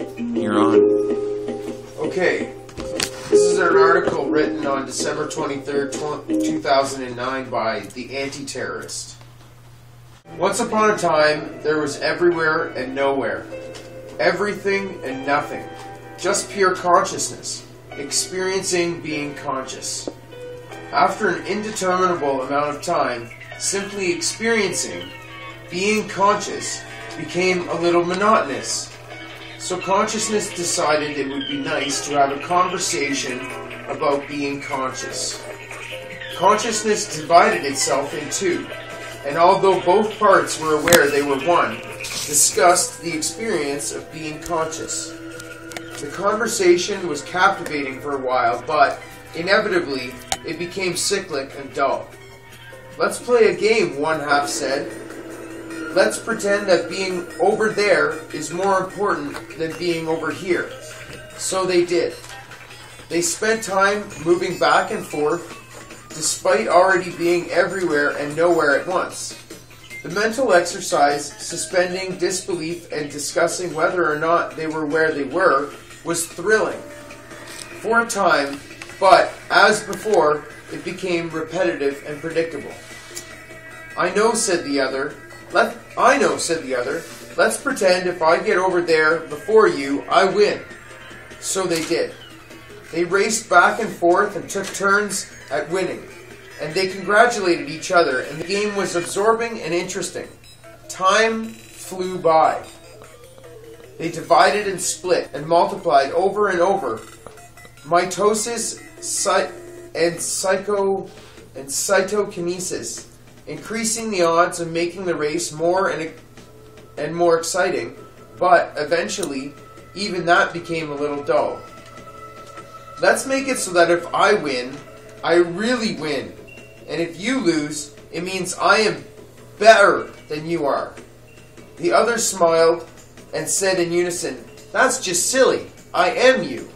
You're on. Okay, this is an article written on December 23rd, 2009 by the Antiterrorist. Once upon a time, there was everywhere and nowhere. Everything and nothing. Just pure consciousness. Experiencing being conscious. After an indeterminable amount of time, simply experiencing being conscious became a little monotonous. So consciousness decided it would be nice to have a conversation about being conscious. Consciousness divided itself in two, and although both parts were aware they were one, discussed the experience of being conscious. The conversation was captivating for a while, but inevitably it became cyclic and dull. "Let's play a game," one half said. "Let's pretend that being over there is more important than being over here." So they did. They spent time moving back and forth, despite already being everywhere and nowhere at once. The mental exercise, suspending disbelief and discussing whether or not they were where they were, was thrilling. For a time, but, as before, it became repetitive and predictable. "I know," said the other. "Let's pretend if I get over there before you, I win." So they did. They raced back and forth and took turns at winning, and they congratulated each other, and the game was absorbing and interesting. Time flew by. They divided and split and multiplied over and over. Mitosis and cytokinesis, increasing the odds of making the race more and more exciting, but eventually even that became a little dull. "Let's make it so that if I win, I really win, and if you lose, it means I am better than you are." The others smiled and said in unison, "That's just silly. I am you."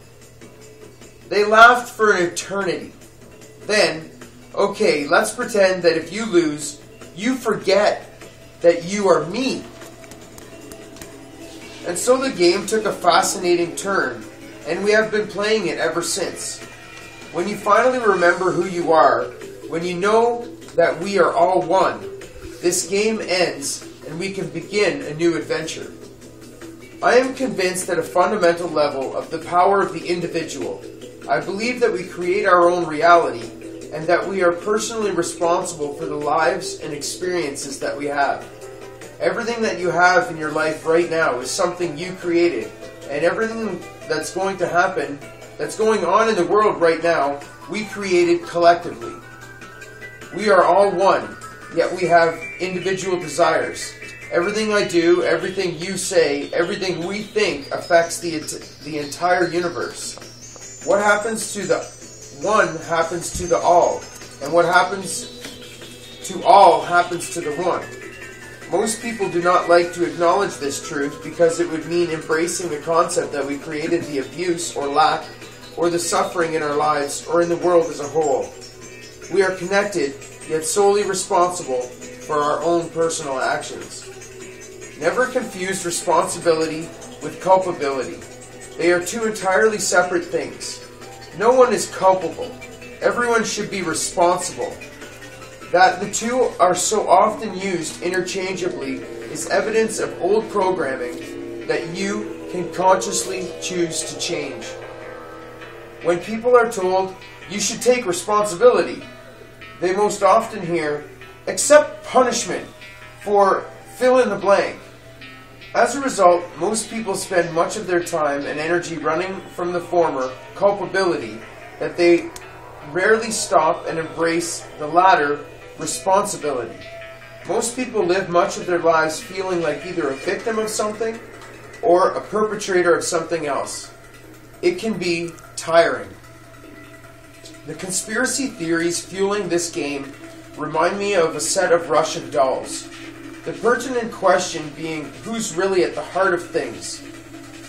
They laughed for an eternity. Then, "Okay, let's pretend that if you lose, you forget that you are me." And so the game took a fascinating turn, and we have been playing it ever since. When you finally remember who you are, when you know that we are all one, this game ends and we can begin a new adventure. I am convinced at a fundamental level of the power of the individual. I believe that we create our own reality, and that we are personally responsible for the lives and experiences that we have. Everything that you have in your life right now is something you created, and everything that's going to happen, that's going on in the world right now, we created collectively. We are all one, yet we have individual desires. Everything I do, everything you say, everything we think affects the entire universe. What happens to the one happens to the all, and what happens to all happens to the one. Most people do not like to acknowledge this truth because it would mean embracing the concept that we created the abuse or lack or the suffering in our lives or in the world as a whole. We are connected, yet solely responsible for our own personal actions. Never confuse responsibility with culpability. They are two entirely separate things. No one is culpable. Everyone should be responsible. That the two are so often used interchangeably is evidence of old programming that you can consciously choose to change. When people are told, "You should take responsibility," they most often hear, "Accept punishment for fill in the blank." As a result, most people spend much of their time and energy running from the former, culpability, that they rarely stop and embrace the latter, responsibility. Most people live much of their lives feeling like either a victim of something or a perpetrator of something else. It can be tiring. The conspiracy theories fueling this game remind me of a set of Russian dolls. The pertinent question being who's really at the heart of things.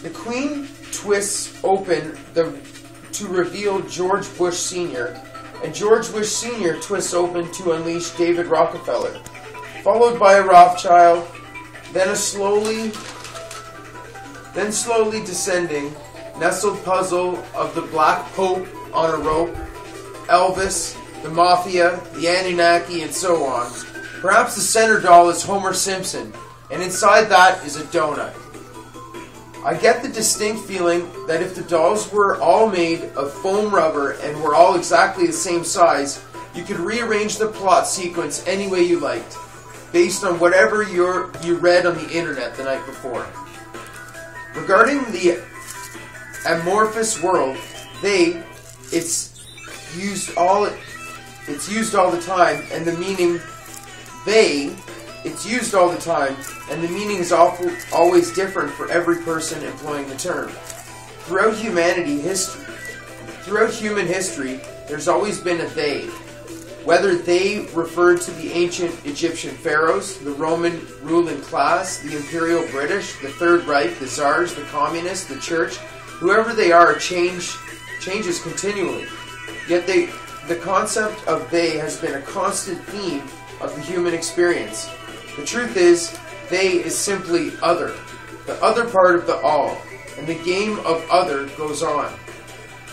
The Queen twists open to reveal George Bush Sr., and George Bush Sr. twists open to unleash David then slowly descending, nestled puzzle of the Black Pope on a rope, Elvis, the Mafia, the Anunnaki, and so on. Perhaps the center doll is Homer Simpson, and inside that is a donut. I get the distinct feeling that if the dolls were all made of foam rubber and were all exactly the same size, you could rearrange the plot sequence any way you liked, based on whatever you read on the internet the night before. Regarding the amorphous world, it's used all the time, and the meaning it's used all the time, and the meaning is always different for every person employing the term. Throughout human history, there's always been a they. Whether they referred to the ancient Egyptian pharaohs, the Roman ruling class, the Imperial British, the Third Reich, the Tsars, the Communists, the Church, whoever they are, changes continually. Yet the concept of they has been a constant theme of the human experience. The truth is, they is simply other, the other part of the all, and the game of other goes on.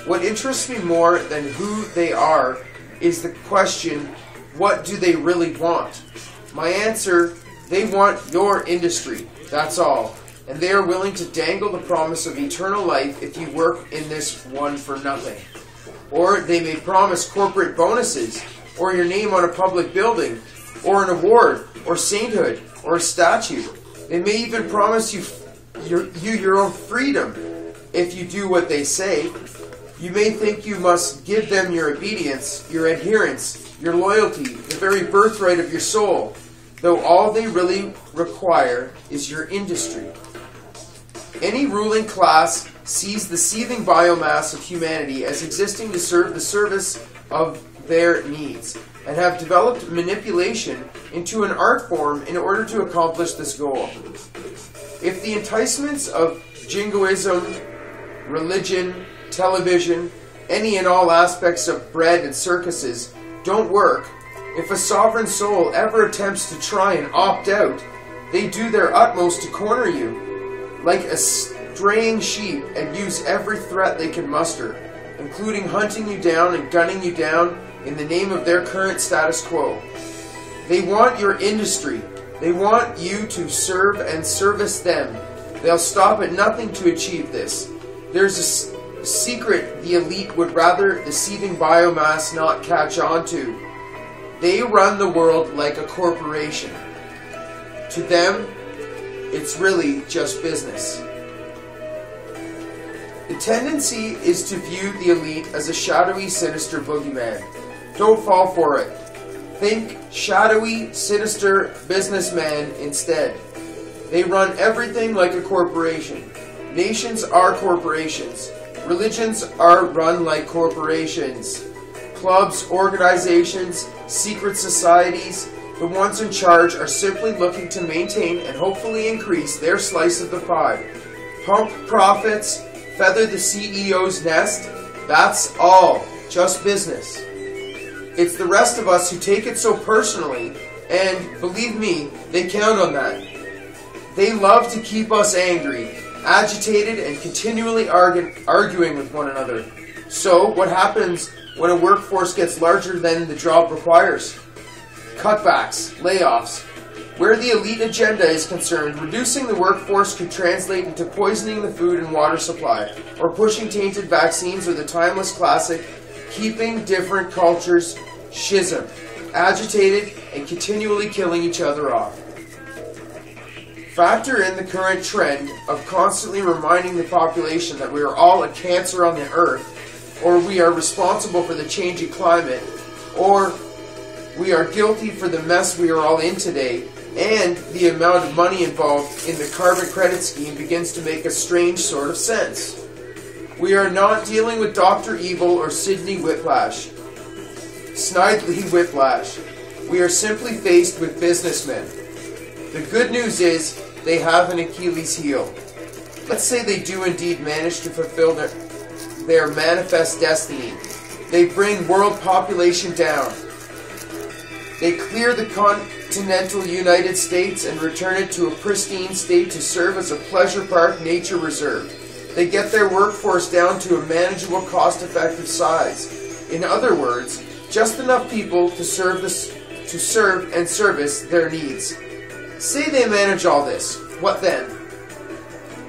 What interests me more than who they are is the question, what do they really want? My answer, they want your industry, that's all. And they are willing to dangle the promise of eternal life if you work in this one for nothing. Or they may promise corporate bonuses, or your name on a public building, or an award, or sainthood, or a statue. They may even promise you your own freedom if you do what they say. You may think you must give them your obedience, your adherence, your loyalty, the very birthright of your soul, though all they really require is your industry. Any ruling class sees the seething biomass of humanity as existing to serve the service of their needs, and have developed manipulation into an art form in order to accomplish this goal. If the enticements of jingoism, religion, television, any and all aspects of bread and circuses don't work, if a sovereign soul ever attempts to try and opt out, they do their utmost to corner you, like a straying sheep, and use every threat they can muster, including hunting you down and gunning you down in the name of their current status quo. They want your industry. They want you to serve and service them. They'll stop at nothing to achieve this. There's a secret the elite would rather the seething biomass not catch on to. They run the world like a corporation. To them, it's really just business. The tendency is to view the elite as a shadowy, sinister boogeyman. Don't fall for it. Think shadowy, sinister businessman instead. They run everything like a corporation. Nations are corporations. Religions are run like corporations. Clubs, organizations, secret societies, the ones in charge are simply looking to maintain and hopefully increase their slice of the pie. Pump profits, feather the CEO's nest, that's all. Just business. It's the rest of us who take it so personally, and believe me, they count on that. They love to keep us angry, agitated, and continually arguing with one another. So, what happens when a workforce gets larger than the job requires? Cutbacks, layoffs. Where the elite agenda is concerned, reducing the workforce could translate into poisoning the food and water supply, or pushing tainted vaccines, or the timeless classic, keeping different cultures schism, agitated, and continually killing each other off. Factor in the current trend of constantly reminding the population that we are all a cancer on the earth, or we are responsible for the changing climate, or we are guilty for the mess we are all in today, and the amount of money involved in the carbon credit scheme begins to make a strange sort of sense. We are not dealing with Dr. Evil or Sidney Whiplash. Snidely Whiplash. We are simply faced with businessmen. The good news is they have an Achilles heel. Let's say they do indeed manage to fulfill their manifest destiny. They bring world population down. They clear the continental United States and return it to a pristine state to serve as a pleasure park nature reserve. They get their workforce down to a manageable, cost-effective size. In other words, just enough people to serve and service their needs. Say they manage all this. What then?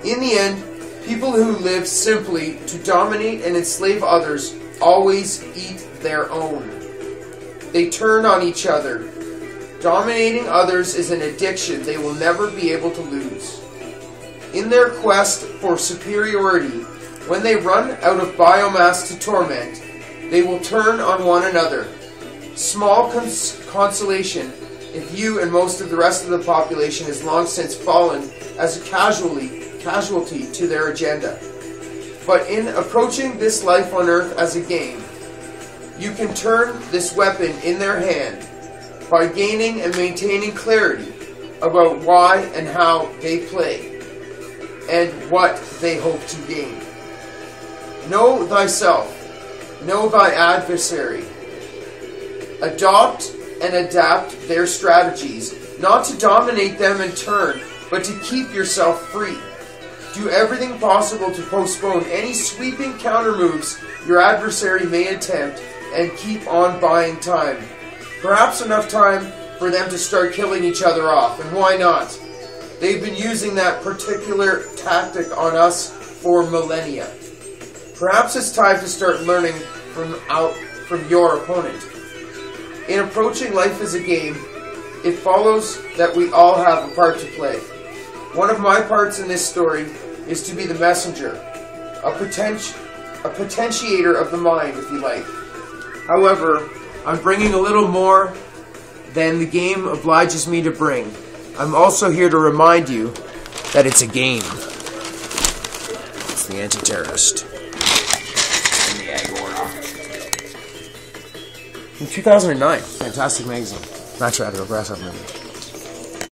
In the end, people who live simply to dominate and enslave others always eat their own. They turn on each other. Dominating others is an addiction they will never be able to lose. In their quest for superiority, when they run out of biomass to torment, they will turn on one another. Small consolation if you and most of the rest of the population has long since fallen as a casualty to their agenda. But in approaching this life on earth as a game, you can turn this weapon in their hand by gaining and maintaining clarity about why and how they play and what they hope to gain. Know thyself, know thy adversary. Adopt and adapt their strategies, not to dominate them in turn, but to keep yourself free. Do everything possible to postpone any sweeping countermoves your adversary may attempt and keep on buying time. Perhaps enough time for them to start killing each other off, and why not? They've been using that particular tactic on us for millennia. Perhaps it's time to start learning from your opponent. In approaching life as a game, it follows that we all have a part to play. One of my parts in this story is to be the messenger, a potentiator of the mind, if you like. However, I'm bringing a little more than the game obliges me to bring. I'm also here to remind you that it's a game. It's the Anti-Terrorist. And the Agora. In 2009, fantastic magazine. Not sure how to progress movie.